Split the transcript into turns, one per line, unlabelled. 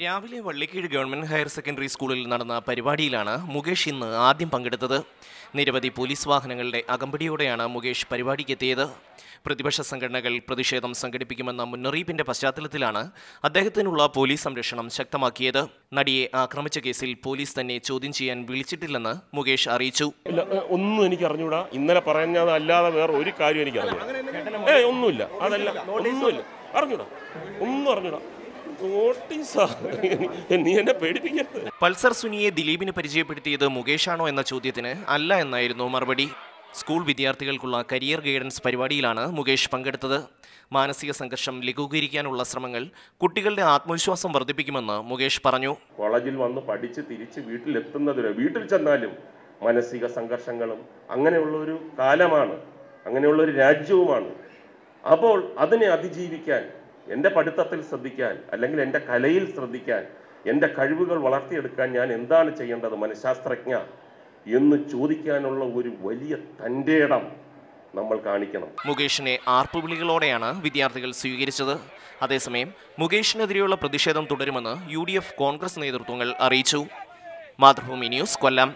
രാവിലെ Vallikeezhu government higher secondary സ്കൂളിൽ നടന്ന പരിപാടിയിലാണ് മുകേഷ് ഇന്ന് ആദ്യം പങ്കെടുത്തത്. നിരവധി പോലീസ് വാഹനങ്ങളുടെ അകമ്പടിയോടെയാണ് മുകേഷ് പരിപാടിക്കെത്തിയത്. പ്രതിപക്ഷ സംഘടനകൾ പ്രതിഷേധം സംഘടിപ്പിക്കുമെന്ന മുന്നറിയിപ്പിന്റെ പശ്ചാത്തലത്തിലാണ് അദ്ദേഹത്തിനുള്ള പോലീസ് സംരക്ഷണം ശക്തമാക്കിയത്. നടിയെ ആക്രമിച്ച കേസിൽ പോലീസ് തന്നെ ചോദ്യം ചെയ്യാൻ വിളിച്ചിട്ടില്ലെന്ന് മുകേഷ് അറിയിച്ചു.
ഒന്നും എനിക്ക് അറിഞ്ഞൂടാ. ഇന്നലെ പറഞ്ഞതല്ലാതെ വേറെ ഒരു കാര്യം എനിക്ക് അറിഞ്ഞൂടാ. ഒന്നുമില്ല, അതല്ല, ഒന്നുമില്ല, അറിഞ്ഞൂടാ, ഒന്നും അറിഞ്ഞൂടാ.
പൾസർ സുനിയെ ദിലീപിന് പരിചയപ്പെടുത്തിയത് മുകേഷാണോ എന്ന ചോദ്യത്തിന് അല്ല എന്നായിരുന്നു മറുപടി. സ്കൂൾ വിദ്യാർത്ഥികൾക്കുള്ള കരിയർ ഗൈഡൻസ് പരിപാടിയിലാണ് മുകേഷ് പങ്കെടുത്തത്. മാനസിക സംഘർഷം ലഘൂകരിക്കാനുള്ള ശ്രമങ്ങൾ കുട്ടികളുടെ ആത്മവിശ്വാസം വർദ്ധിപ്പിക്കുമെന്ന് മുകേഷ് പറഞ്ഞു.
കോളേജിൽ വന്ന് പഠിച്ച് തിരിച്ച് വീട്ടിലെത്തുന്നതിന് വീട്ടിൽ ചെന്നാലും മാനസിക സംഘർഷങ്ങളും അങ്ങനെയുള്ള ഒരു കാലമാണ്, അങ്ങനെയുള്ള ഒരു രാജ്യവുമാണ്. അപ്പോൾ അതിനെ അതിജീവിക്കാൻ, എൻ്റെ പഠിത്തത്തിൽ ശ്രദ്ധിക്കാൻ, അല്ലെങ്കിൽ എൻ്റെ കലയിൽ ശ്രദ്ധിക്കാൻ, എൻ്റെ കഴിവുകൾ വളർത്തിയെടുക്കാൻ ഞാൻ എന്താണ് ചെയ്യേണ്ടത് മനഃശാസ്ത്രജ്ഞ എന്ന് ചോദിക്കാനുള്ള ഒരു വലിയ തൻ്റെ ഇടം നമ്മൾ കാണിക്കണം.
മുകേഷിനെ ആർപ്പുവിളികളോടെയാണ് വിദ്യാർത്ഥികൾ സ്വീകരിച്ചത്. അതേസമയം മുകേഷിനെതിരെയുള്ള പ്രതിഷേധം തുടരുമെന്ന് UDF കോൺഗ്രസ് നേതൃത്വങ്ങൾ അറിയിച്ചു. മാതൃഭൂമി ന്യൂസ്, കൊല്ലം.